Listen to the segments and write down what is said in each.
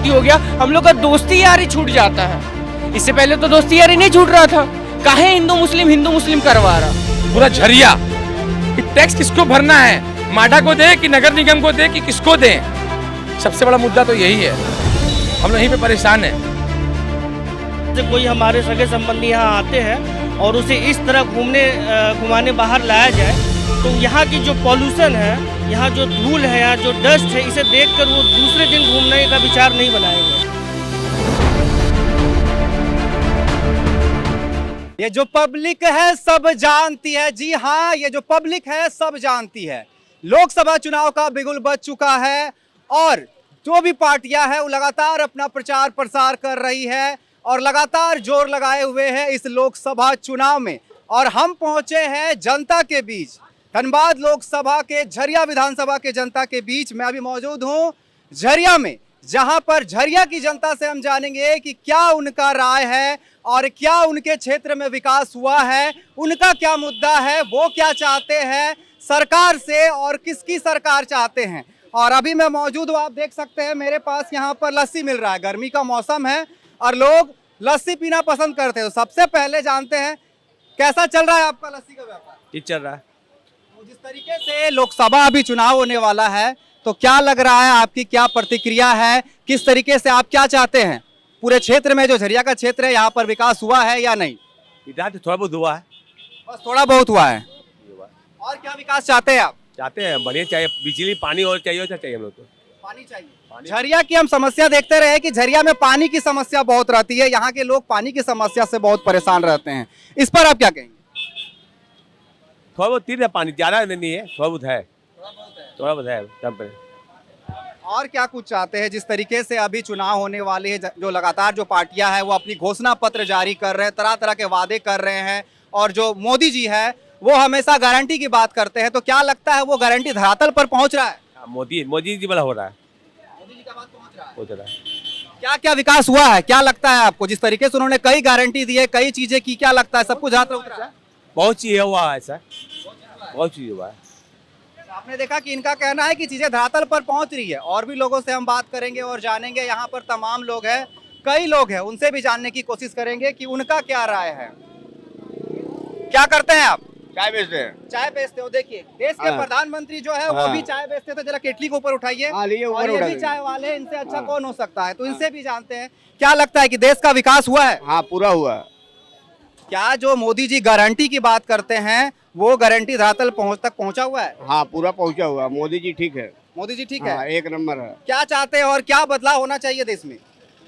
राजनीति हो गया, हम लोग का दोस्ती यारी छूट जाता है। इससे पहले तो दोस्ती यारी नहीं छूट रहा था, काहे हिंदू मुस्लिम करवा रहा। पूरा झरिया कि टैक्स किसको भरना है, माडा को दे कि नगर निगम को दे कि किसको दे, सबसे बड़ा मुद्दा तो यही है। हम लोग यहीं पे परेशान हैं। कोई हमारे सगे संबंधी यहाँ आते हैं और उसे इस तरह घुमाने बाहर लाया जाए तो यहाँ की जो पॉल्यूशन है, यहाँ जो धूल है, यहाँ जो डस्ट है, इसे देखकर वो दूसरे दिन घूमने का विचार नहीं बनाएंगे। ये जो पब्लिक है सब जानती है, जी हाँ, ये जो पब्लिक है सब जानती है। लोकसभा चुनाव का बिगुल बज चुका है और जो भी पार्टियां हैं वो लगातार अपना प्रचार प्रसार कर रही है और लगातार जोर लगाए हुए हैं इस लोकसभा चुनाव में। और हम पहुंचे हैं जनता के बीच, धनबाद लोकसभा के झरिया विधानसभा के जनता के बीच। मैं अभी मौजूद हूं झरिया में, जहां पर झरिया की जनता से हम जानेंगे कि क्या उनका राय है और क्या उनके क्षेत्र में विकास हुआ है, उनका क्या मुद्दा है, वो क्या चाहते हैं सरकार से और किसकी सरकार चाहते हैं। और अभी मैं मौजूद हूँ, आप देख सकते हैं मेरे पास यहाँ पर लस्सी मिल रहा है। गर्मी का मौसम है और लोग लस्सी पीना पसंद करते हैं। तो सबसे पहले जानते हैं कैसा चल रहा है आपका लस्सी का व्यापार? ठीक चल रहा है। तो जिस तरीके से लोकसभा अभी चुनाव होने वाला है तो क्या लग रहा है, आपकी क्या प्रतिक्रिया है, किस तरीके से आप क्या चाहते हैं? पूरे क्षेत्र में जो झरिया का क्षेत्र है यहाँ पर विकास हुआ है या नहीं? इधर तो थोड़ा बहुत हुआ है, बस थोड़ा बहुत हुआ है। और क्या विकास चाहते हैं आप? चाहते हैं बढ़िया चाहिए, बिजली पानी और चाहिए हम लोग को। पानी चाहिए। झरिया की हम समस्या देखते रहे कि झरिया में पानी की समस्या बहुत रहती है, यहाँ के लोग पानी की समस्या से बहुत परेशान रहते हैं। इस पर आप क्या कहेंगे? थोड़ा बहुत तीर है, पानी ज्यादा नहीं है, थोड़ा बहुत है, थोड़ा बहुत है कम पे। और क्या कुछ चाहते हैं? जिस तरीके से अभी चुनाव होने वाले हैं, जो लगातार जो पार्टियां हैं वो अपनी घोषणा पत्र जारी कर रहे हैं, तरह तरह के वादे कर रहे हैं और जो मोदी जी है वो हमेशा गारंटी की बात करते हैं, तो क्या लगता है वो गारंटी धरातल पर पहुंच रहा है? मोदी जी वाला हो रहा है, मोदी जी का बात पहुंच रहा है। क्या क्या विकास हुआ है, क्या लगता है आपको? जिस तरीके से उन्होंने कई गारंटी दी है, कई चीजें की, क्या लगता है सब कुछ हाथ में उतरा है? बहुत चीज हुआ है सर, बहुत चीज हुआ है। आपने देखा कि इनका कहना है कि चीजें धरातल पर पहुंच रही है। और भी लोगों से हम बात करेंगे और जानेंगे, यहाँ पर तमाम लोग हैं, कई लोग हैं, उनसे भी जानने की कोशिश करेंगे कि उनका क्या राय है। क्या करते हैं आप? चाय बेचते हैं। चाय बेचते हो। देखिए देश के प्रधानमंत्री जो है वो भी चाय बेचते थे। जरा केटली को ऊपर उठाइए। और ये भी चाय वाले हैं, इनसे अच्छा कौन हो सकता है? तो इनसे भी जानते हैं क्या लगता है कि देश का विकास हुआ है? हाँ पूरा हुआ। क्या जो मोदी जी गारंटी की बात करते हैं वो गारंटी धरातल तक पहुंचा हुआ है? हाँ पूरा पहुंचा हुआ। मोदी जी ठीक है। मोदी जी ठीक है। हाँ, एक नंबर है। क्या चाहते हैं और क्या बदलाव होना चाहिए देश में?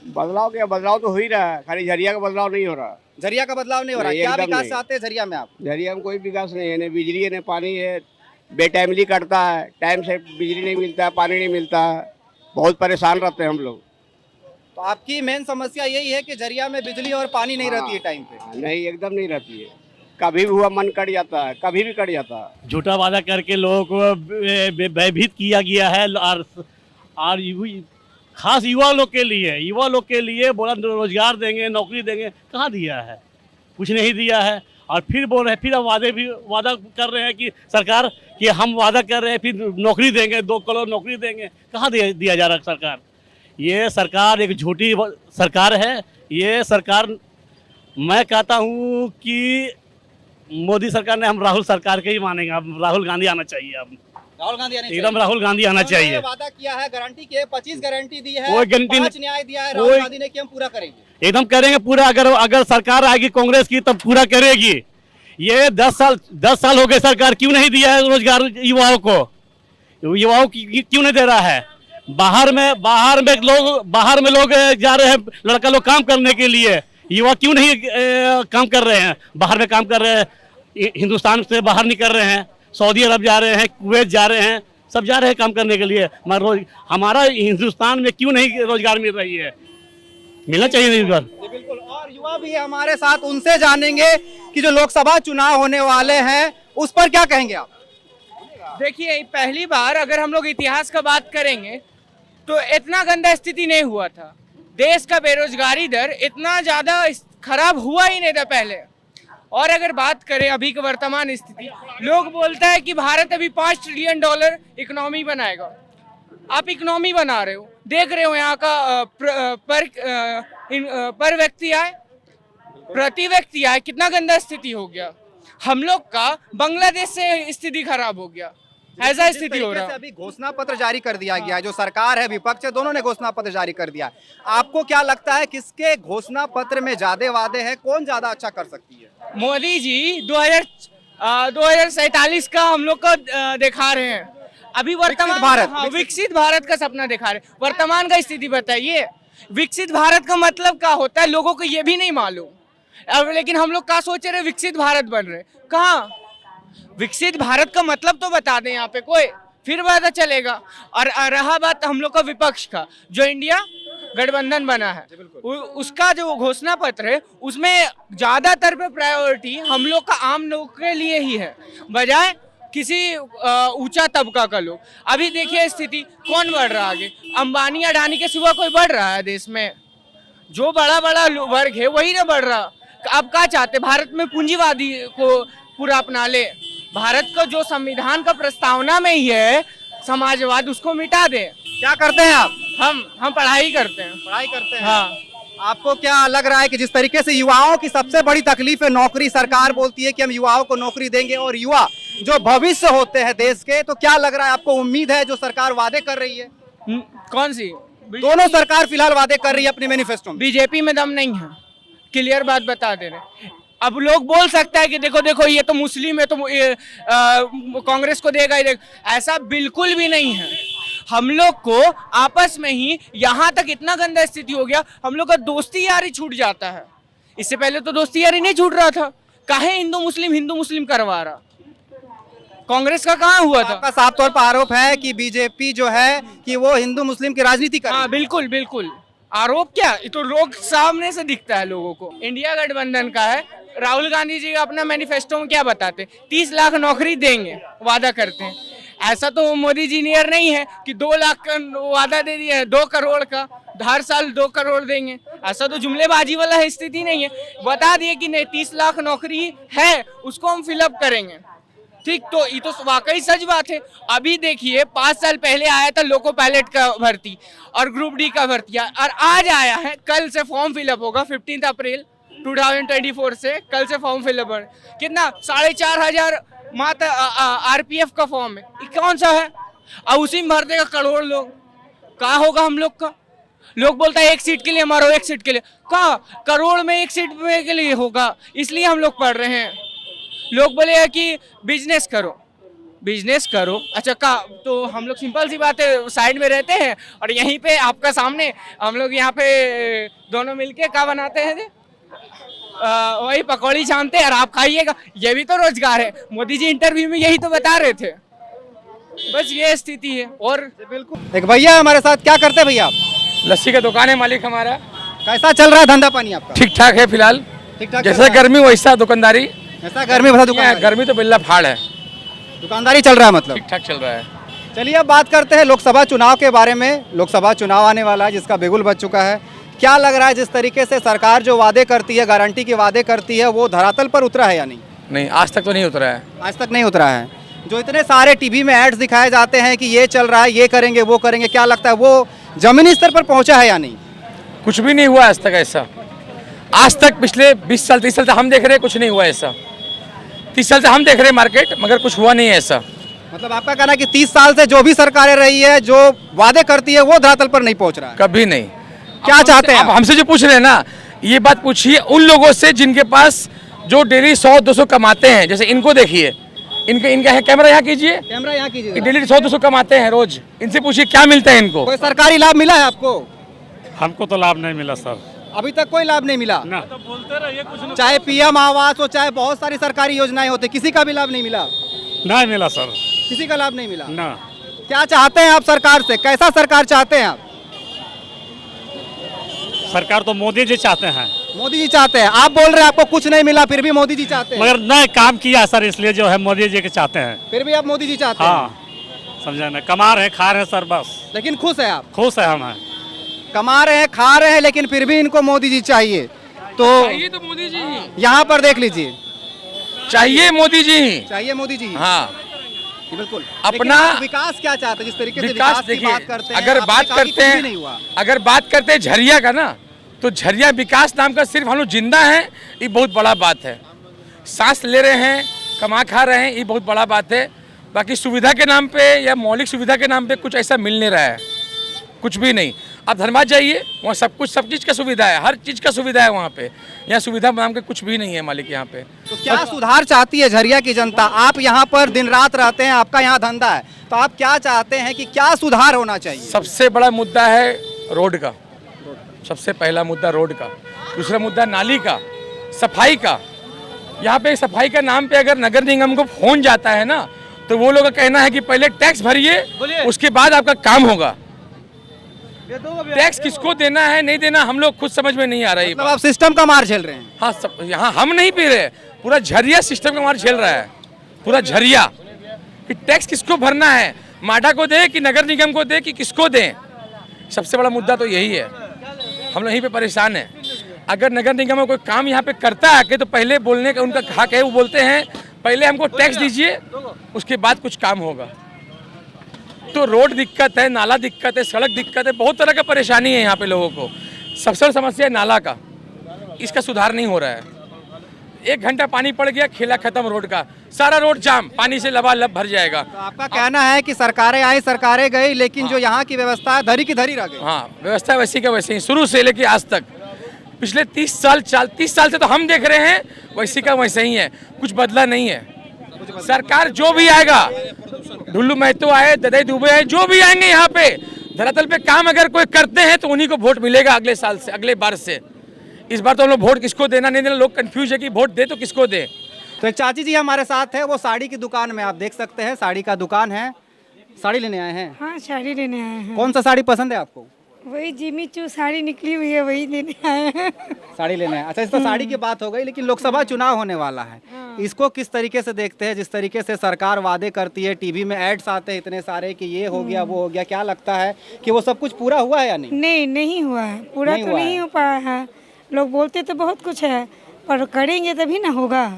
बदलाव क्या, बदलाव तो हो ही रहा है, खाली झरिया का बदलाव नहीं हो रहा। झरिया का बदलाव नहीं हो रहा? क्या विकास चाहते हैं झरिया में आप? झरिया में कोई विकास नहीं है, न बिजली है न पानी है, बेटाइमली कटता है, टाइम से बिजली नहीं मिलता है, पानी नहीं मिलता है, बहुत परेशान रहते हैं हम लोग। तो आपकी मेन समस्या यही है कि झरिया में बिजली और पानी नहीं रहती है टाइम पे? नहीं, एकदम नहीं रहती है। कभी भी हुआ मन कट जाता है, कभी भी कट जाता है। झूठा वादा करके लोगों को भयभीत किया गया है और खास युवा लोग के लिए बोला रोजगार देंगे, नौकरी देंगे, कहाँ दिया है? कुछ नहीं दिया है। और फिर बोल रहे हैं, फिर अब वादा कर रहे हैं कि सरकार कि हम वादा कर रहे हैं फिर नौकरी देंगे, 2 करोड़ नौकरी देंगे, कहाँ दिया जा रहा है सरकार? ये सरकार एक झूठी सरकार है। ये सरकार, मैं कहता हूँ कि मोदी सरकार ने, हम राहुल सरकार के ही मानेंगे। अब राहुल गांधी आना चाहिए। अब राहुल गांधी एकदम राहुल गांधी आना चाहिए। वादा किया है, गारंटी की है, 25 गारंटी दी है, कोई गारंटी 5 न्याय दिया है राहुल गांधी ने कि हम पूरा करेंगे। एकदम करेंगे पूरा। अगर सरकार आएगी कांग्रेस की तब पूरा करेगी। ये 10 साल हो गए, सरकार क्यों नहीं दिया है रोजगार युवाओं को? युवाओं की क्यों नहीं दे रहा है? बाहर में लोग जा रहे हैं, लड़का लोग काम करने के लिए, युवा क्यों नहीं काम कर रहे हैं? बाहर में काम कर रहे हैं, हिंदुस्तान से बाहर नहीं कर रहे हैं, सऊदी अरब जा रहे हैं, कुवैत जा रहे हैं, सब जा रहे हैं काम करने के लिए। मगर हमारा हिंदुस्तान में क्यों नहीं रोजगार मिल रही है? मिलना चाहिए रोजगार। बिल्कुल। और युवा भी है हमारे साथ, उनसे जानेंगे कि जो लोकसभा चुनाव होने वाले हैं उस पर क्या कहेंगे आप? देखिए, पहली बार अगर हम लोग इतिहास का बात करेंगे तो इतना गंदा स्थिति नहीं हुआ था। देश का बेरोजगारी दर इतना ज्यादा खराब हुआ ही नहीं था पहले। और अगर बात करें अभी की वर्तमान स्थिति, लोग बोलता है कि भारत अभी $5 ट्रिलियन इकोनॉमी बनाएगा। आप इकोनॉमी बना रहे हो, देख रहे हो यहाँ का पर व्यक्ति आय, प्रति व्यक्ति आय कितना गंदा स्थिति हो गया। हम लोग का बांग्लादेश से स्थिति खराब हो गया, ऐसा स्थिति हो रहा है। अभी घोषणा पत्र जारी कर दिया गया है, जो सरकार है विपक्ष है दोनों ने घोषणा पत्र जारी कर दिया। आपको क्या लगता है किसके घोषणा पत्र में ज्यादा वादे हैं, कौन ज्यादा अच्छा कर सकती है? मोदी जी 2047 का हम लोग को दिखा रहे हैं। अभी वर्तमान भारत, हाँ, विकसित भारत का सपना दिखा रहे हैं। वर्तमान का स्थिति बताइए, विकसित भारत का मतलब क्या होता है लोगों को ये भी नहीं मालूम। अब लेकिन हम लोग क्या सोच रहे, विकसित भारत बन रहे, कहाँ? विकसित भारत का मतलब तो बता दें यहाँ पे कोई, फिर पता चलेगा। और रहा बात हम लोग का विपक्ष का, जो इंडिया गठबंधन बना है, उसका जो घोषणा पत्र है उसमें ज्यादातर पे प्रायोरिटी हम लोग का आम लोग के लिए ही है, बजाय किसी ऊंचा तबका का लोग। अभी देखिए स्थिति, कौन बढ़ रहा है आगे? अंबानी अडानी के सिवा कोई बढ़ रहा है देश में? जो बड़ा बड़ा वर्ग है वही ना बढ़ रहा। अब क्या चाहते, भारत में पूंजीवादी को पूरा अपना ले? भारत का जो संविधान का प्रस्तावना में ही है समाजवाद, उसको मिटा दे। क्या करते हैं आप? हम पढ़ाई करते हैं। पढ़ाई करते हैं। हाँ। आपको क्या लग रहा है कि जिस तरीके से युवाओं की सबसे बड़ी तकलीफ है नौकरी, सरकार बोलती है कि हम युवाओं को नौकरी देंगे और युवा जो भविष्य होते हैं देश के, तो क्या लग रहा है आपको, उम्मीद है जो सरकार वादे कर रही है? कौन सी? दोनों सरकार फिलहाल वादे कर रही है अपने मैनिफेस्टो में। बीजेपी में दम नहीं है, क्लियर बात बता दे रहे। अब लोग बोल सकता है कि देखो देखो ये तो मुस्लिम है, तो कांग्रेस को देगा ही देगा, ऐसा बिल्कुल भी नहीं है। हम लोग को आपस में ही यहाँ तक इतना गंदा स्थिति हो गया, हम लोग का दोस्ती यारी छूट जाता है। इससे पहले तो दोस्ती यारी नहीं छूट रहा था, काहे हिंदू मुस्लिम करवा रहा? कांग्रेस का कहाँ हुआ था? आपका साफ तौर पर आरोप है कि बीजेपी जो है कि वो हिंदू मुस्लिम की राजनीति कर रही है। हाँ बिल्कुल बिल्कुल। आरोप क्या, ये तो लोग सामने से दिखता है लोगों को। इंडिया गठबंधन का है, राहुल गांधी जी अपना मैनिफेस्टो में क्या बताते? 30 लाख नौकरी देंगे, वादा करते हैं। ऐसा तो मोदी जी नियर नहीं है कि 2 लाख का वादा दे दिया है, 2 करोड़ का, हर साल 2 करोड़ देंगे। ऐसा तो जुमलेबाजी वाला स्थिति नहीं है, बता दिए कि नहीं 30 लाख नौकरी है, उसको हम फिलअप करेंगे। ठीक, तो ये तो वाकई सच बात है। अभी देखिए 5 साल पहले आया था लोको पायलट का भर्ती और ग्रुप डी का भर्ती, और आज आया है, कल से फॉर्म फिलअप होगा 15 अप्रैल 2024 से कल से फॉर्म फिलअप है। कितना? 4,500 मात्र आरपीएफ का फॉर्म है, कौन सा है? और उसी में भर देगा करोड़ लोग। क्या होगा हम लोग का? लोग बोलता है 1 सीट के लिए मारो, 1 सीट के लिए, कहाँ करोड़ में 1 सीट के लिए होगा? इसलिए हम लोग पढ़ रहे हैं। लोग बोले कि बिजनेस करो, अच्छा का, तो हम लोग सिंपल सी बात है, साइड में रहते हैं और यहीं पे आपका सामने हम लोग यहाँ पे दोनों मिलके क्या बनाते हैं, वही पकौड़ी छानते हैं और आप खाइएगा, ये भी तो रोजगार है। मोदी जी इंटरव्यू में यही तो बता रहे थे। बस ये स्थिति है। और बिल्कुल। एक भैया हमारे साथ, क्या करते हैं भैया आप? लस्सी का दुकान है मालिक हमारा। कैसा चल रहा है धंधा पानी आपका? ठीक ठाक है फिलहाल, ठीक ठाक। जैसा गर्मी वैसा दुकानदारी। ऐसा गर्मी भरा दुकान? गर्मी तो बिल्ला फाड़ है, दुकानदारी चल रहा है मतलब? ठीक ठाक चल रहा है। चलिए अब बात करते हैं लोकसभा चुनाव के बारे में। लोकसभा चुनाव आने वाला है जिसका बिगुल बज चुका है। क्या लग रहा है जिस तरीके से सरकार जो वादे करती है, गारंटी के वादे करती है, वो धरातल पर उतरा है या नहीं? नहीं, आज तक तो नहीं उतरा है। आज तक नहीं उतरा है। जो इतने सारे टीवी में एड्स दिखाए जाते हैं कि ये चल रहा है, ये करेंगे, वो करेंगे, क्या लगता है वो जमीनी स्तर पर पहुंचा है या नहीं? कुछ भी नहीं हुआ आज तक ऐसा। आज तक पिछले 20 साल 30 साल से हम देख रहे हैं, कुछ नहीं हुआ ऐसा। 30 साल से हम देख रहे हैं मार्केट, मगर कुछ हुआ नहीं है ऐसा। मतलब आपका कहना है कि 30 साल से जो भी सरकारें रही है, जो वादे करती है, वो धरातल पर नहीं पहुंच रहा है? कभी नहीं। क्या चाहते हैं आप हमसे जो पूछ रहे हैं ना, ये बात पूछिए उन लोगों से जिनके पास जो डेली 100-200 कमाते हैं। जैसे इनको देखिए, इनका है, कैमरा यहाँ कीजिए, कैमरा यहाँ कीजिए। डेली 100-200 कमाते हैं रोज, इनसे पूछिए क्या मिलता है इनको। कोई सरकारी लाभ मिला है आपको? हमको तो लाभ नहीं मिला सर, अभी तक कोई लाभ नहीं मिला ना। तो बोलते रहिए कुछ चाहे पीएम आवास हो, चाहे बहुत सारी सरकारी योजनाएं होती, किसी का भी लाभ नहीं मिला? नहीं मिला सर, किसी का लाभ नहीं मिला ना। क्या चाहते हैं आप सरकार से? कैसा सरकार चाहते हैं आप? सरकार तो मोदी जी चाहते हैं। मोदी जी चाहते हैं। आप बोल रहे हैं आपको कुछ नहीं मिला, फिर भी मोदी जी चाहते हैं। मगर नहीं काम किया सर, इसलिए जो है मोदी जी के चाहते हैं। फिर भी आप मोदी जी चाहते हैं? हाँ, समझा ना, कमा रहे खा रहे सर, बस। लेकिन खुश है आप? खुश है हम, कमा रहे हैं, खा रहे हैं, लेकिन फिर भी इनको मोदी जी चाहिए। तो चाहिए तो मोदी जी, यहाँ पर देख लीजिए, चाहिए मोदी जी, चाहिए मोदी जी। हाँ। बिल्कुल। अपना लेकिन आप विकास क्या चाहते हैं? जिस तरीके से विकास विकास की देखिए, बात करते हैं, अगर आपने बात कहा कि करते कुछ भी नहीं हैं हुआ। अगर बात करते हैं झरिया का ना, तो झरिया विकास नाम का सिर्फ हम लोग जिंदा हैं, ये बहुत बड़ा बात है। सांस ले रहे हैं, कमा खा रहे हैं, ये बहुत बड़ा बात है। बाकी सुविधा के नाम पे या मौलिक सुविधा के नाम पे कुछ ऐसा मिल नहीं रहा है, कुछ भी नहीं। आप धनबाद जाइए, वहाँ सब कुछ, सब चीज़ का सुविधा है, हर चीज़ का सुविधा है वहाँ पे। यहाँ सुविधा नाम के कुछ भी नहीं है मालिक यहाँ पे। तो क्या सुधार चाहती है झरिया की जनता? आप यहाँ पर दिन रात रहते हैं, आपका यहाँ धंधा है, तो आप क्या चाहते हैं कि क्या सुधार होना चाहिए? सबसे बड़ा मुद्दा है रोड का, सबसे पहला मुद्दा रोड का। दूसरा मुद्दा नाली का, सफाई का। यहाँ पे सफाई का नाम पे अगर नगर निगम को फोन जाता है ना, तो वो लोग का कहना है कि पहले टैक्स भरिए, उसके बाद आपका काम होगा। टैक्स किसको देना है नहीं देना हम लोग खुद समझ में नहीं आ रहा है। मतलब आप सिस्टम का मार झेल रहे हैं? हाँ, सब यहाँ हम नहीं पी रहे, पूरा झरिया सिस्टम का मार झेल रहा है, पूरा झरिया। कि टैक्स किसको भरना है, माडा को दे कि नगर निगम को दे कि किसको दें? सबसे बड़ा मुद्दा तो यही है। हम लोग यहीं पे परेशान हैं। अगर नगर निगम में कोई काम यहाँ पे करता है कि तो पहले बोलने का उनका हक है, वो बोलते हैं पहले हमको टैक्स दीजिए, उसके बाद कुछ काम होगा। तो रोड दिक्कत है, नाला दिक्कत है, सड़क दिक्कत है, बहुत तरह का परेशानी है यहाँ पे लोगों को। सबसे बड़ी समस्या है नाला का, इसका सुधार नहीं हो रहा है। 1 घंटा पानी पड़ गया, खेला खत्म रोड का, सारा रोड जाम, पानी से लबालब भर जाएगा। तो आपका कहना है कि सरकारें आई, सरकारें गई, लेकिन जो यहाँ की व्यवस्था है धरी की धरी रह गई। हाँ, व्यवस्था वैसी का वैसे ही शुरू से लेके आज तक, पिछले 30 साल से तो हम देख रहे हैं वैसी का वैसे ही है, कुछ बदला नहीं है। सरकार जो भी आएगा, ढुल्लू महतो आए, ददई दुबे आए, जो भी आएंगे यहाँ पे धरातल पे काम अगर कोई करते हैं तो उन्हीं को वोट मिलेगा अगले साल से, अगले बार से। इस बार तो हम लोग वोट किसको देना नहीं देना, लोग कंफ्यूज है कि वोट दे तो किसको दे। तो एक चाची जी हमारे साथ है, वो साड़ी की दुकान में, आप देख सकते हैं साड़ी का दुकान है। साड़ी लेने आए हैं? हाँ, साड़ी लेने आए हैं। कौन सा साड़ी पसंद है आपको? वही जिमी चू साड़ी निकली हुई है, वही लेने आए हैं। साड़ी लेना है। अच्छा, इस तो साड़ी की बात हो गई, लेकिन लोकसभा चुनाव होने वाला है, इसको किस तरीके से देखते हैं? जिस तरीके से सरकार वादे करती है, टीवी में एड्स आते हैं इतने सारे कि ये हो गया वो हो गया, क्या लगता है कि वो सब कुछ पूरा हुआ है या नहीं? नहीं, नहीं हुआ है पूरा, नहीं तो हुआ नहीं है। हो पाया है। लोग बोलते तो बहुत कुछ है, पर करेंगे तभी ना होगा।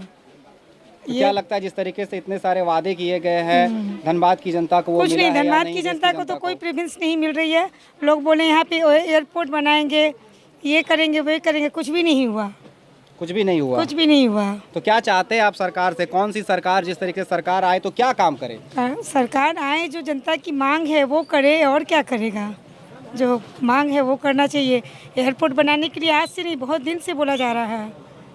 तो क्या लगता है जिस तरीके से इतने सारे वादे किए गए हैं धनबाद की जनता को वो कुछ मिला नहीं, है या धनबाद नहीं? की देश जनता को तो कोई प्रेफरेंस नहीं मिल रही है। लोग बोले यहाँ पे एयरपोर्ट बनाएंगे, ये करेंगे वो करेंगे, कुछ भी नहीं हुआ, कुछ भी नहीं हुआ। कुछ भी नहीं हुआ। तो क्या चाहते हैं आप सरकार से? कौन सी सरकार, जिस तरीके से सरकार आए तो क्या काम करे? सरकार आए, जो जनता की मांग है वो करे, और क्या करेगा? जो मांग है वो करना चाहिए। एयरपोर्ट बनाने के लिए आज से नहीं, बहुत दिन से बोला जा रहा है,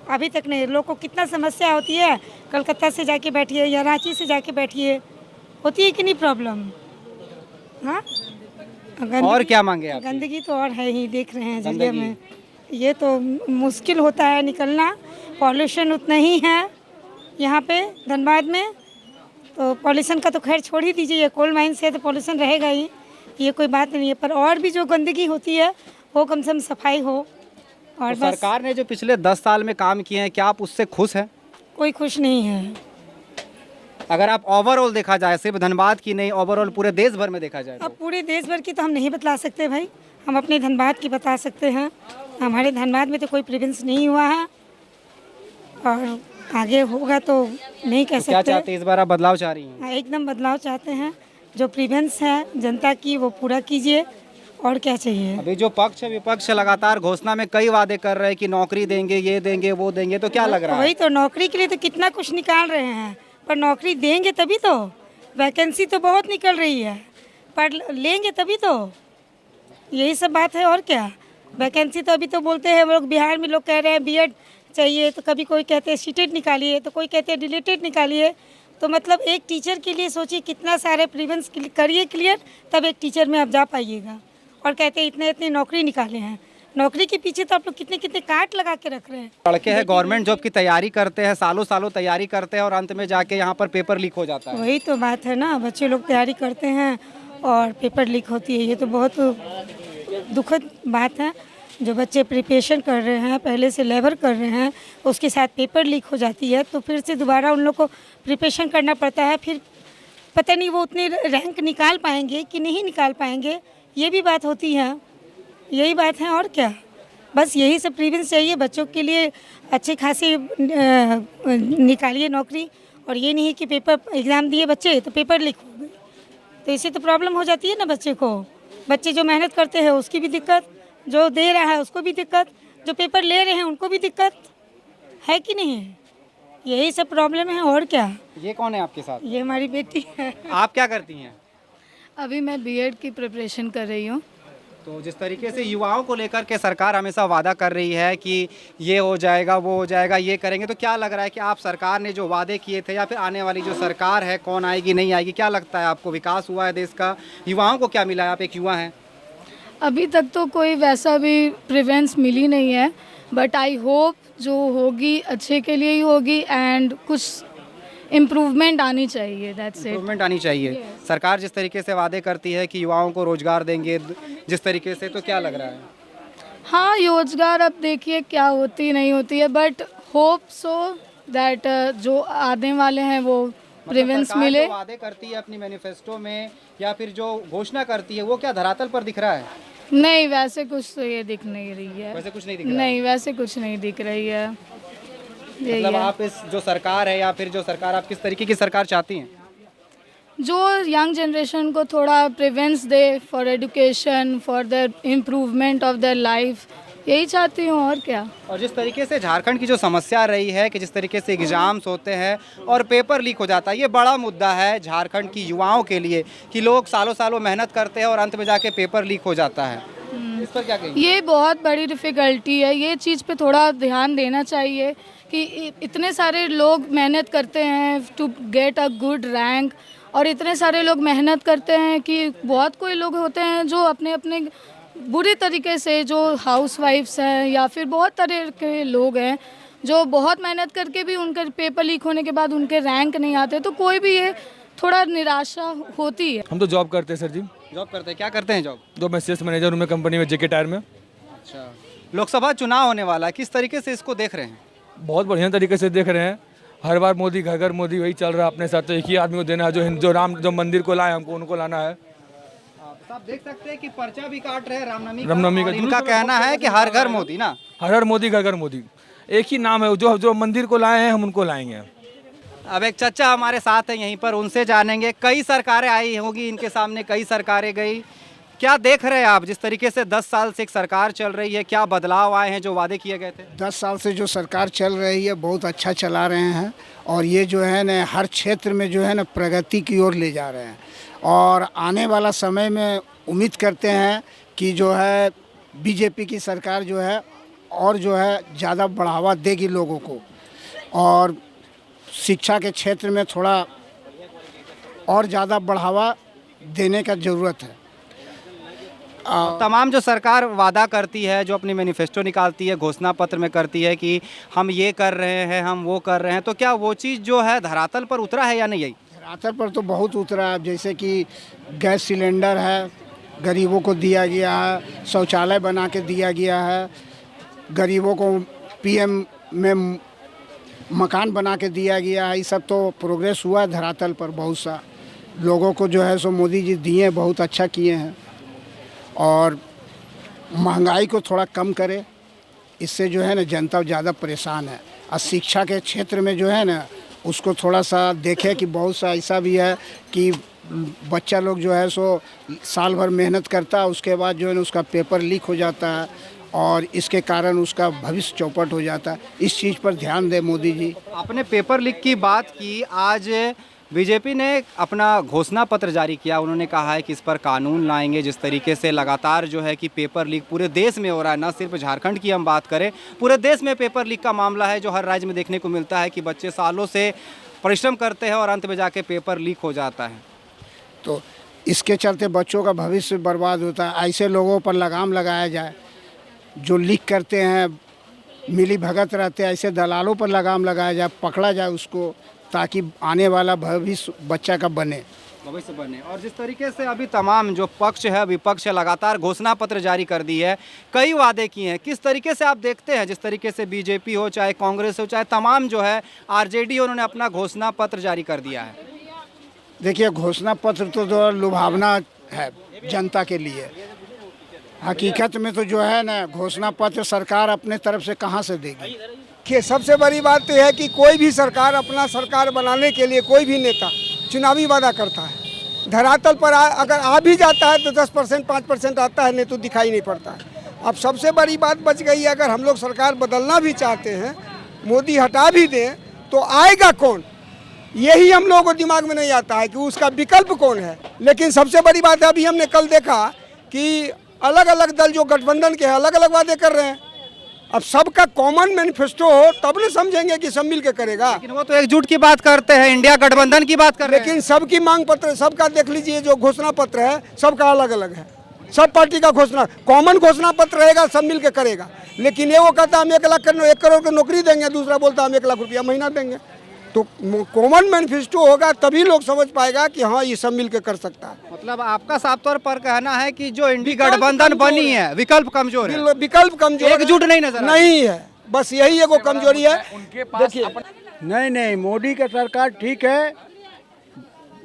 अभी तक नहीं। लोग को कितना समस्या होती है, कलकत्ता से जाके बैठिए या रांची से जाके बैठिए, होती है कि नहीं प्रॉब्लम? हाँ, और क्या मांगे आप? गंदगी तो और है ही, देख रहे हैं जगह में, ये तो मुश्किल होता है निकलना। पॉल्यूशन उतना ही है यहाँ पे धनबाद में, तो पॉल्यूशन का तो खैर छोड़ ही दीजिए, कोल माइन से तो पॉल्यूशन रहेगा ही, ये कोई बात नहीं है। पर और भी जो गंदगी होती है वो कम से कम सफाई हो। और तो बस सरकार ने जो पिछले 10 साल में काम किए हैं, क्या आप उससे खुश हैं? कोई खुश नहीं है। अगर आप ओवरऑल देखा जाए, सिर्फ धनबाद की नहीं, ओवरऑल पूरे देश भर में देखा जाए अब पूरे देश भर की तो हम नहीं बतला सकते भाई, हम अपने धनबाद की बता सकते हैं। हमारे धनबाद में तो कोई प्रेफरेंस नहीं हुआ है, और आगे होगा तो नहीं कह तो क्या सकते। चाहते हैं इस बार? आप बदलाव चाह रही हैं? हाँ, एकदम बदलाव चाहते हैं। जो प्रेफरेंस है जनता की वो पूरा कीजिए, और क्या चाहिए? अभी जो पक्ष विपक्ष लगातार घोषणा में कई वादे कर रहे हैं कि नौकरी देंगे, ये देंगे, वो देंगे, तो क्या लग रहा है? वही तो, नौकरी के लिए तो कितना कुछ निकाल रहे हैं, पर नौकरी देंगे तभी तो। वैकेंसी तो बहुत निकल रही है, पर लेंगे तभी तो, यही सब बात है। और क्या, वैकेंसी तो अभी तो बोलते हैं लोग, बिहार में लोग कह रहे हैं बीएड चाहिए, तो कभी कोई कहते हैं सीटेड निकालिए, तो कोई कहते हैं डिलीटेड निकालिए। तो मतलब एक टीचर के लिए सोचिए कितना सारे प्रीवेंस करिए क्लियर, तब एक टीचर में आप जा पाइएगा। और कहते हैं इतने इतने नौकरी निकाले हैं, नौकरी के पीछे तो आप लोग कितने कितने काट लगा के रख रहे हैं। लड़के हैं गवर्नमेंट जॉब की तैयारी करते हैं, सालों सालों तैयारी करते हैं, और अंत में जाके यहाँ पर पेपर लीक हो जाता है। वही तो बात है ना, बच्चे लोग तैयारी करते हैं और पेपर लीक होती है, ये तो बहुत दुखद बात है। जो बच्चे प्रिपरेशन कर रहे हैं, पहले से लेबर कर रहे हैं, उसके साथ पेपर लीक हो जाती है, तो फिर से दोबारा उन लोग को प्रिपरेशन करना पड़ता है। फिर पता नहीं वो उतने रैंक निकाल पाएंगे कि नहीं निकाल पाएंगे, ये भी बात होती है। यही बात है, और क्या। बस यही सब प्रीवेंस चाहिए बच्चों के लिए, अच्छे खासे निकालिए नौकरी, और ये नहीं कि पेपर एग्ज़ाम दिए बच्चे तो पेपर लीक हो गए, तो इससे तो प्रॉब्लम हो जाती है ना बच्चे को। बच्चे जो मेहनत करते हैं उसकी भी दिक्कत, जो दे रहा है उसको भी दिक्कत, जो पेपर ले रहे हैं उनको भी दिक्कत है कि नहीं है। यही सब प्रॉब्लम है और क्या। ये कौन है आपके साथ? ये हमारी बेटी है। आप क्या करती हैं? अभी मैं बीएड की प्रिपरेशन कर रही हूँ। तो जिस तरीके से युवाओं को लेकर के सरकार हमेशा वादा कर रही है कि ये हो जाएगा, वो हो जाएगा, ये करेंगे, तो क्या लग रहा है कि आप सरकार ने जो वादे किए थे या फिर आने वाली जो सरकार है कौन आएगी नहीं आएगी, क्या लगता है आपको? विकास हुआ है देश का? युवाओं को क्या मिला है? आप एक युवा हैं। अभी तक तो कोई वैसा भी प्रिवेंस मिली नहीं है, बट आई होप जो होगी अच्छे के लिए ही होगी एंड कुछ इम्प्रूवमेंट आनी चाहिए। That's it. इम्प्रूवमेंट आनी चाहिए। सरकार जिस तरीके से वादे करती है कि युवाओं को रोजगार देंगे जिस तरीके से, तो क्या लग रहा है? हाँ, रोजगार अब देखिए क्या होती नहीं होती है, बट होप सो दैट जो आने वाले हैं वो प्रिवेंस सरकार मिले। जो वादे करती है अपनी मैनिफेस्टो में या फिर जो घोषणा करती है वो क्या धरातल पर दिख रहा है? नहीं, वैसे कुछ तो ये दिख नहीं रही है। वैसे कुछ नहीं दिख रहा है। नहीं, वैसे कुछ नहीं दिख रही है। यही मतलब है। आप इस जो सरकार है या फिर जो सरकार, आप किस तरीके की सरकार चाहती हैं? जो यंग जनरेशन को थोड़ा प्रिवेंस दे for education, for the improvement of their life, यही चाहती हूँ और क्या। और जिस तरीके से झारखंड की जो समस्या रही है कि जिस तरीके से एग्जाम्स होते हैं और पेपर लीक हो जाता है, ये बड़ा मुद्दा है झारखंड की युवाओं के लिए कि लोग सालों सालों मेहनत करते हैं और अंत में जाके पेपर लीक हो जाता है। इस पर क्या कहेंगे? ये बहुत बड़ी डिफ़िकल्टी है। ये चीज़ पे थोड़ा ध्यान देना चाहिए कि इतने सारे लोग मेहनत करते हैं to get a good rank, और इतने सारे लोग मेहनत करते हैं कि बहुत कोई लोग होते हैं जो अपने अपने बुरी तरीके से, जो हाउसवाइफ्स हैं या फिर बहुत तरह के लोग हैं जो बहुत मेहनत करके भी उनके पेपर लीक होने के बाद उनके रैंक नहीं आते, तो कोई भी ये थोड़ा निराशा होती है। हम तो जॉब करते हैं सर जी। जॉब करते हैं? क्या करते हैं जॉब? जो मैं सेल्स मैनेजर हूँ मैं कंपनी में जेके टायर में। अच्छा, लोकसभा चुनाव होने वाला है, किस तरीके से इसको देख रहे हैं? बहुत बढ़िया तरीके से देख रहे हैं। हर बार मोदी घर घर मोदी वही चल रहा है अपने साथ, तो एक ही आदमी को देना है जो मंदिर को लाए हमको उनको लाना है। आप देख सकते हैं कि पर्चा भी काट रहे हैं रामनवमी का। और इनका कहना है कि हर घर मोदी ना, हर मोदी घर घर मोदी, एक ही नाम है, जो मंदिर को लाए हैं हम उनको लाएंगे। अब एक चचा हमारे साथ हैं यहीं पर, उनसे जानेंगे। कई सरकारें आई होंगी इनके सामने, कई सरकारें गई, क्या देख रहे हैं आप? जिस तरीके से 10 साल से एक सरकार चल रही है, क्या बदलाव आए हैं जो वादे किए गए थे? 10 साल से जो सरकार चल रही है बहुत अच्छा चला रहे हैं, और ये जो है ना हर क्षेत्र में जो है ना प्रगति की ओर ले जा रहे हैं, और आने वाला समय में उम्मीद करते हैं कि जो है बीजेपी की सरकार जो है और जो है ज़्यादा बढ़ावा देगी लोगों को, और शिक्षा के क्षेत्र में थोड़ा और ज़्यादा बढ़ावा देने का ज़रूरत है। तमाम जो सरकार वादा करती है, जो अपनी मैनिफेस्टो निकालती है, घोषणा पत्र में करती है कि हम ये कर रहे हैं, हम वो कर रहे हैं, तो क्या वो चीज़ जो है धरातल पर उतरा है या नहीं? यही धरातल पर तो बहुत उतरा है। जैसे कि गैस सिलेंडर है, गरीबों को दिया गया है, शौचालय बना के दिया गया है, गरीबों को पीएम में मकान बना के दिया गया है। ये सब तो प्रोग्रेस हुआ है धरातल पर। बहुत सा लोगों को जो है सो मोदी जी दिए, बहुत अच्छा किए हैं, और महंगाई को थोड़ा कम करे, इससे जो है ना जनता ज़्यादा परेशान है। और शिक्षा के क्षेत्र में जो है ना उसको थोड़ा सा देखे कि बहुत सा ऐसा भी है कि बच्चा लोग जो है सो साल भर मेहनत करता है, उसके बाद जो है ना उसका पेपर लीक हो जाता है और इसके कारण उसका भविष्य चौपट हो जाता है। इस चीज़ पर ध्यान दे मोदी जी। आपने पेपर लीक की बात की, आज बीजेपी ने अपना घोषणा पत्र जारी किया। उन्होंने कहा है कि इस पर कानून लाएंगे। जिस तरीके से लगातार जो है कि पेपर लीक पूरे देश में हो रहा है, न सिर्फ झारखंड की हम बात करें, पूरे देश में पेपर लीक का मामला है जो हर राज्य में देखने को मिलता है कि बच्चे सालों से परिश्रम करते हैं और अंत में जाके पेपर लीक हो जाता है। तो इसके चलते बच्चों का भविष्य बर्बाद होता है। ऐसे लोगों पर लगाम लगाया जाए जो लीक करते हैं, मिली भगत रहते हैं, ऐसे दलालों पर लगाम लगाया जाए, पकड़ा जाए उसको, ताकि आने वाला भविष्य बच्चा का बने। और जिस तरीके से अभी तमाम जो पक्ष है, विपक्ष है, लगातार घोषणा पत्र जारी कर दी है, कई वादे किए हैं, किस तरीके से आप देखते हैं? जिस तरीके से बीजेपी हो, चाहे कांग्रेस हो, चाहे तमाम जो है आरजेडी, उन्होंने अपना घोषणा पत्र जारी कर दिया है। देखिए, घोषणा पत्र तो लुभावना है जनता के लिए। हकीकत में तो जो है ना घोषणा पत्र सरकार अपने तरफ से कहाँ से देगी? देखिए, सबसे बड़ी बात तो यह है कि कोई भी सरकार अपना सरकार बनाने के लिए कोई भी नेता चुनावी वादा करता है, धरातल पर अगर आ भी जाता है तो 10% 5% आता है, नहीं तो दिखाई नहीं पड़ता है। अब सबसे बड़ी बात बच गई है, अगर हम लोग सरकार बदलना भी चाहते हैं, मोदी हटा भी दें तो आएगा कौन, यही हम लोगों को दिमाग में नहीं आता है कि उसका विकल्प कौन है। लेकिन सबसे बड़ी बात है, अभी हमने कल देखा कि अलग अलग दल जो गठबंधन के हैं अलग अलग वादे कर रहे हैं। अब सबका कॉमन मैनिफेस्टो हो तब न समझेंगे कि सब मिल के करेगा। लेकिन वो तो एकजुट की बात करते हैं, इंडिया गठबंधन की बात कर रहे हैं। लेकिन सबकी मांग पत्र, सबका देख लीजिए जो घोषणा पत्र है सबका अलग अलग है। सब पार्टी का घोषणा, कॉमन घोषणा पत्र रहेगा, सब मिल के करेगा। लेकिन ये वो कहता हम 1 करोड़ की नौकरी देंगे, दूसरा बोलता हम 1 लाख रुपया महीना देंगे। तो कॉमन मैनिफेस्टो होगा तभी लोग समझ पाएगा कि हाँ ये सब मिल के कर सकता है। मतलब आपका साफ तौर पर कहना है कि जो इंडिया गठबंधन बनी है विकल्प कमजोर है, विकल्प कमजोर, एकजुट नहीं नजर नहीं है, बस यही एगो कमजोरी है। देखिए, नहीं, मोदी का सरकार ठीक है।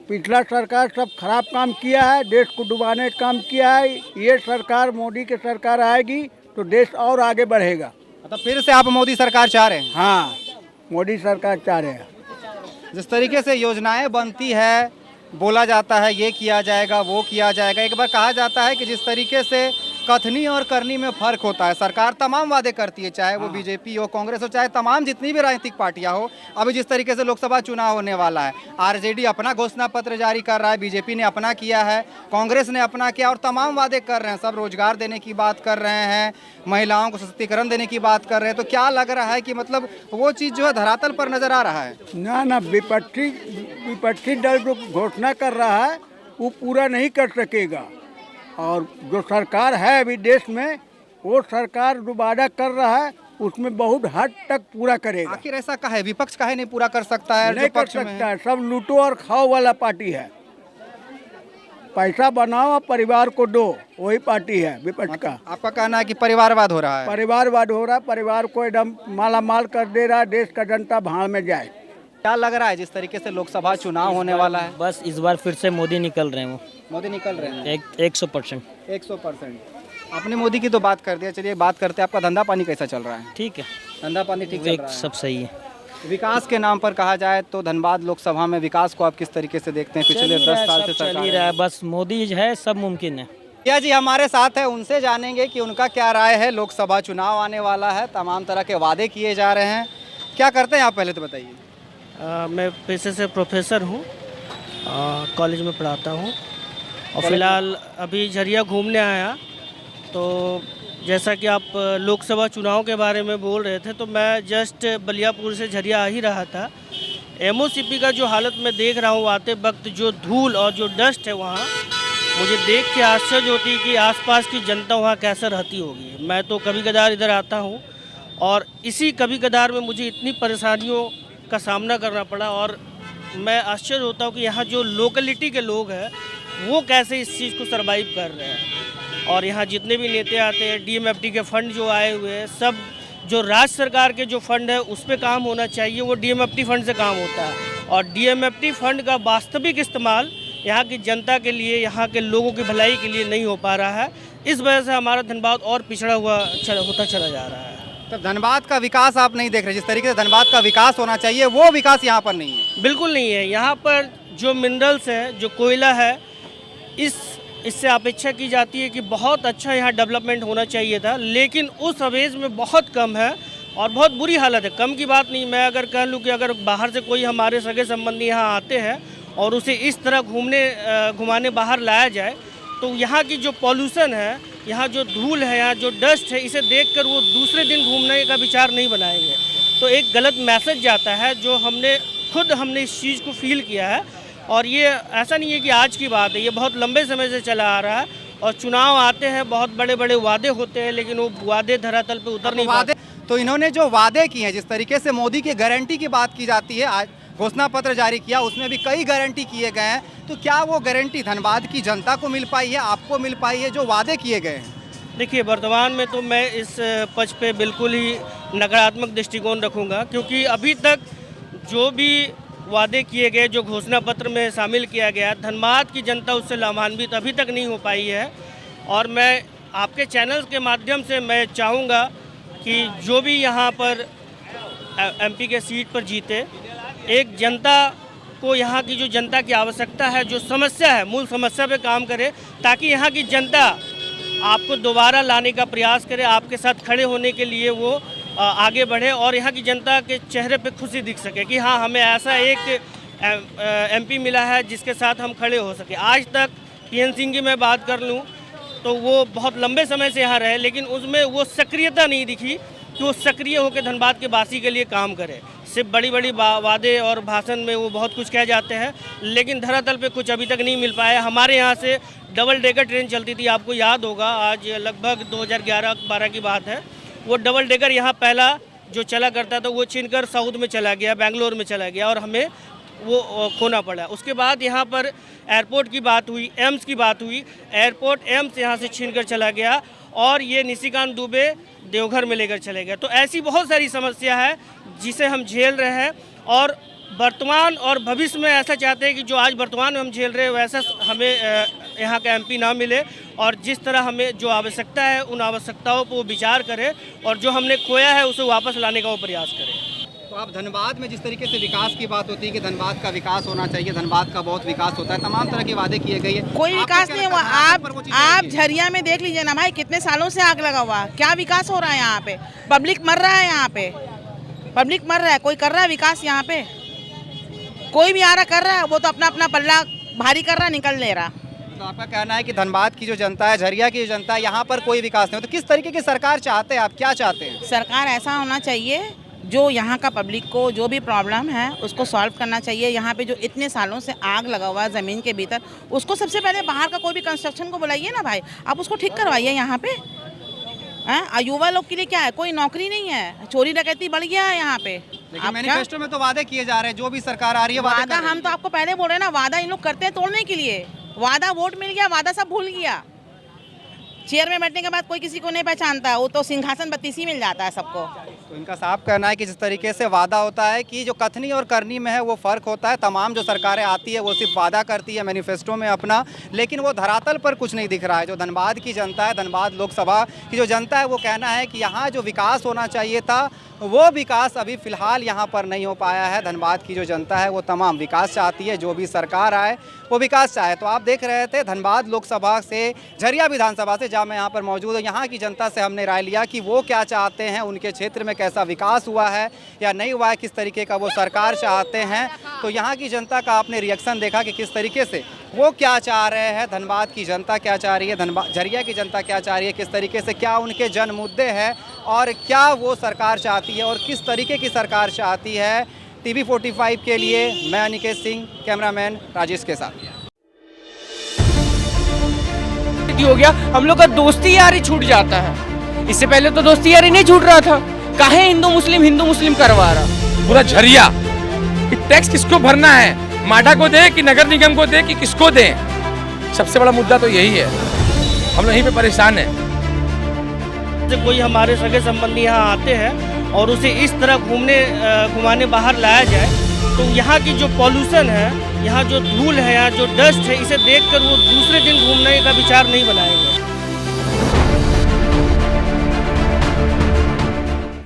पिछला सरकार सब खराब काम किया है, देश को डुबाने का काम किया है। ये सरकार, मोदी की सरकार आएगी तो देश और आगे बढ़ेगा। मतलब फिर से आप मोदी सरकार चाह रहे हैं? हाँ, मोदी सरकार चाह रहे हैं। जिस तरीके से योजनाएं बनती है, बोला जाता है ये किया जाएगा वो किया जाएगा, एक बार कहा जाता है कि जिस तरीके से कथनी और करनी में फर्क होता है। सरकार तमाम वादे करती है, चाहे वो बीजेपी हो, कांग्रेस हो, चाहे तमाम जितनी भी राजनीतिक पार्टियां हो। अभी जिस तरीके से लोकसभा चुनाव होने वाला है, आरजेडी अपना घोषणा पत्र जारी कर रहा है, बीजेपी ने अपना किया है, कांग्रेस ने अपना किया और तमाम वादे कर रहे हैं। सब रोजगार देने की बात कर रहे हैं, महिलाओं को सशक्तिकरण देने की बात कर रहे हैं। तो क्या लग रहा है कि मतलब वो चीज़ जो है धरातल पर नजर आ रहा है? ना, विपक्षी दल जो घोषणा कर रहा है वो पूरा नहीं कर सकेगा। और जो सरकार है अभी देश में, वो सरकार जो वादा कर रहा है उसमें बहुत हद तक पूरा करेगा। आखिर ऐसा काहे, विपक्ष काहे नहीं पूरा कर सकता है? नहीं कर सकता है, सब लूटो और खाओ वाला पार्टी है। पैसा बनाओ और परिवार को दो, वही पार्टी है विपक्ष का। आपका कहना है कि परिवारवाद हो रहा है? परिवारवाद हो रहा है, परिवार को एकदम माला माल कर दे रहा है, देश का जनता भाड़ में जाए। क्या लग रहा है जिस तरीके से लोकसभा चुनाव होने वाला है? बस इस बार फिर से मोदी निकल रहे हैं, वो मोदी निकल रहे हैं 100%। 100%। आपने मोदी की तो बात कर दिया, चलिए बात करते हैं आपका धंधा पानी कैसा चल रहा है? ठीक है, धंधा पानी ठीक चल रहा है? सब सही है। विकास के नाम पर कहा जाए तो धनबाद लोकसभा में विकास को आप किस तरीके से देखते हैं? पिछले 10 साल से चल ही रहा है, बस मोदी है, सब मुमकिन है। भैया जी हमारे साथ है, उनसे जानेंगे कि उनका क्या राय है। लोकसभा चुनाव आने वाला है, तमाम तरह के वादे किए जा रहे हैं, क्या करते हैं आप पहले तो बताइए? मैं पेशे से प्रोफेसर हूँ, कॉलेज में पढ़ाता हूँ और फिलहाल अभी झरिया घूमने आया। तो जैसा कि आप लोकसभा चुनाव के बारे में बोल रहे थे, तो मैं जस्ट बलियापुर से झरिया आ ही रहा था। एमओसीपी का जो हालत मैं देख रहा हूँ आते वक्त, जो धूल और जो डस्ट है वहाँ, मुझे देख के आश्चर्य होती है कि आसपास की जनता वहाँ कैसे रहती होगी। मैं तो कभी कदार इधर आता हूँ और इसी कभी कदार में मुझे इतनी परेशानियों का सामना करना पड़ा और मैं आश्चर्य होता हूँ कि यहाँ जो लोकलिटी के लोग हैं वो कैसे इस चीज़ को सर्वाइव कर रहे हैं। और यहाँ जितने भी नेता आते हैं, डीएमएफटी के फंड जो आए हुए हैं, सब जो राज्य सरकार के जो फंड है उस पर काम होना चाहिए, वो डीएमएफटी फंड से काम होता है। और डीएमएफटी फंड का वास्तविक इस्तेमाल यहाँ की जनता के लिए, यहाँ के लोगों की भलाई के लिए नहीं हो पा रहा है। इस वजह से हमारा धनबाद और पिछड़ा हुआ होता चला जा रहा है। तो धनबाद का विकास आप नहीं देख रहे? जिस तरीके से धनबाद का विकास होना चाहिए वो विकास यहाँ पर नहीं है? बिल्कुल नहीं है। यहाँ पर जो मिनरल्स है, जो कोयला है, इससे अपेक्षा की जाती है कि बहुत अच्छा यहाँ डेवलपमेंट होना चाहिए था, लेकिन उस अवेज में बहुत कम है और बहुत बुरी हालत है। कम की बात नहीं, मैं अगर कह लूँ कि अगर बाहर से कोई हमारे सगे संबंधी यहाँ आते हैं और उसे इस तरह घुमाने बाहर लाया जाए तो यहाँ की जो पॉल्यूशन है, यहाँ जो धूल है, यहाँ जो डस्ट है, इसे देखकर वो दूसरे दिन घूमने का विचार नहीं बनाएंगे। तो एक गलत मैसेज जाता है जो हमने इस चीज़ को फील किया है। और ये ऐसा नहीं है कि आज की बात है, ये बहुत लंबे समय से चला आ रहा है। और चुनाव आते हैं, बहुत बड़े बड़े वादे होते हैं, लेकिन वो वादे धरातल पे उतर नहीं पाते। तो इन्होंने जो वादे किए हैं, जिस तरीके से मोदी की गारंटी की बात की जाती है, आज घोषणा पत्र जारी किया, उसमें भी कई गारंटी किए गए हैं। तो क्या वो गारंटी धनबाद की जनता को मिल पाई है, आपको मिल पाई है, जो वादे किए गए हैं? देखिए, वर्तमान में तो मैं इस पक्ष पे बिल्कुल ही नकारात्मक दृष्टिकोण रखूँगा, क्योंकि अभी तक जो भी वादे किए गए, जो घोषणा पत्र में शामिल किया गया, धनबाद की जनता उससे लाभान्वित अभी तक नहीं हो पाई है। और मैं आपके चैनल के माध्यम से मैं चाहूँगा कि जो भी यहाँ पर एमपी के सीट पर जीते, एक जनता को यहाँ की जो जनता की आवश्यकता है, जो समस्या है, मूल समस्या पे काम करे, ताकि यहाँ की जनता आपको दोबारा लाने का प्रयास करे, आपके साथ खड़े होने के लिए वो आगे बढ़े और यहाँ की जनता के चेहरे पे खुशी दिख सके कि हाँ, हमें ऐसा एक एमपी मिला है जिसके साथ हम खड़े हो सके। आज तक पीएन सिंह की मैं बात कर लूँ तो वो बहुत लंबे समय से यहाँ रहे, लेकिन उसमें वो सक्रियता नहीं दिखी कि वो सक्रिय होकर धनबाद के वासी के लिए काम करे। सिर्फ बड़ी बड़ी वादे और भाषण में वो बहुत कुछ कह जाते हैं, लेकिन धरातल पे कुछ अभी तक नहीं मिल पाया। हमारे यहाँ से डबल डेकर ट्रेन चलती थी, आपको याद होगा, आज लगभग 2011-12 की बात है। वो डबल डेकर यहाँ पहला जो चला करता था वो छीनकर साउथ में चला गया, बेंगलोर में चला गया और हमें वो खोना पड़ा। उसके बाद यहाँ पर एयरपोर्ट की बात हुई, एम्स की बात हुई, एयरपोर्ट एम्स यहाँ से छीनकर चला गया और ये निशिकांत दुबे देवघर में लेकर चले गए। तो ऐसी बहुत सारी समस्या है जिसे हम झेल रहे हैं और वर्तमान और भविष्य में ऐसा चाहते हैं कि जो आज वर्तमान में हम झेल रहे हैं वैसा हमें यहाँ का एमपी ना मिले और जिस तरह हमें जो आवश्यकता है उन आवश्यकताओं पर वो विचार करें और जो हमने खोया है उसे वापस लाने का वो प्रयास करें। तो आप धनबाद में जिस तरीके से विकास की बात होती है कि धनबाद का विकास होना चाहिए, धनबाद का बहुत विकास होता है, तमाम तरह के वादे किए गए हैं, कोई विकास नहीं हुआ। आप झरिया में देख लीजिए ना भाई, कितने सालों से आग लगा हुआ, क्या विकास हो रहा है यहाँ पे? पब्लिक मर रहा है, यहाँ पे पब्लिक मर रहा है। कोई कर रहा है विकास यहाँ पे? कोई भी आ रहा कर रहा है, वो तो अपना अपना पल्ला भारी कर रहा, निकल ले रहा। तो आपका कहना है कि धनबाद की जो जनता है, झरिया की जो जनता है, यहाँ पर कोई विकास नहीं हो, तो किस तरीके की सरकार चाहते हैं आप, क्या चाहते हैं? सरकार ऐसा होना चाहिए जो यहाँ का पब्लिक को जो भी प्रॉब्लम है उसको सॉल्व करना चाहिए। यहाँ पे जो इतने सालों से आग लगा हुआ है ज़मीन के भीतर, उसको सबसे पहले बाहर का कोई भी कंस्ट्रक्शन को बुलाइए ना भाई, आप उसको ठीक करवाइए यहाँ पे। युवा लोग के लिए क्या है, कोई नौकरी नहीं है, चोरी डकैती बढ़ गया है यहाँ पे। लेकिन मैनिफेस्टो में तो वादे किए जा रहे हैं, जो भी सरकार आ रही है वादा हम तो आपको पहले बोल रहे हैं ना, वादा इन लोग करते हैं तोड़ने के लिए। वादा वोट मिल गया, वादा सब भूल गया। चेयर में बैठने के बाद कोई किसी को नहीं पहचानता, वो तो सिंहासन बत्तीसी मिल जाता है सबको। तो इनका साफ कहना है कि जिस तरीके से वादा होता है कि जो कथनी और करनी में है वो फ़र्क होता है। तमाम जो सरकारें आती है वो सिर्फ वादा करती है मैनिफेस्टो में अपना, लेकिन वो धरातल पर कुछ नहीं दिख रहा है। जो धनबाद की जनता है, धनबाद लोकसभा की जो जनता है, वो कहना है कि यहाँ जो विकास होना चाहिए था वो विकास अभी फ़िलहाल यहाँ पर नहीं हो पाया है। धनबाद की जो जनता है वो तमाम विकास चाहती है, जो भी सरकार आए वो विकास चाहे। तो आप देख रहे थे धनबाद लोकसभा से, झरिया विधानसभा से, जहाँ मैं यहाँ पर मौजूद हूँ, यहाँ की जनता से हमने राय लिया कि वो क्या चाहते हैं, उनके क्षेत्र में कैसा विकास हुआ है या नहीं हुआ है, किस तरीके का वो सरकार चाहते हैं। तो यहाँ की जनता का आपने रिएक्शन देखा कि किस तरीके से वो क्या चाह रहे हैं, धनबाद की जनता क्या चाह रही है, धनबाद झरिया की जनता क्या चाह रही है, किस तरीके से क्या उनके जन मुद्दे हैं और क्या वो सरकार चाहती है और किस तरीके की सरकार चाहती है। TV 45 के लिए मैं अनिकेत सिंह, कैमरामैन राजेश के साथ। हो गया हम लोग का दोस्ती यारी छूट जाता है, इससे पहले तो दोस्ती यारी नहीं छूट रहा था। काहे हिंदू मुस्लिम करवा रहा पूरा झरिया कि टैक्स किसको भरना है, माडा को दे कि नगर निगम को दे कि किसको दे। सबसे बड़ा मुद्दा तो यही है, हम लोग यहीं पे परेशान हैं। कोई हमारे सगे संबंधी यहाँ आते हैं और उसे इस तरह घुमाने बाहर लाया जाए तो यहाँ की जो पॉल्यूशन है, यहाँ जो धूल है, यहाँ जो डस्ट है, इसे देखकर वो दूसरे दिन घूमने का विचार नहीं बनाएंगे।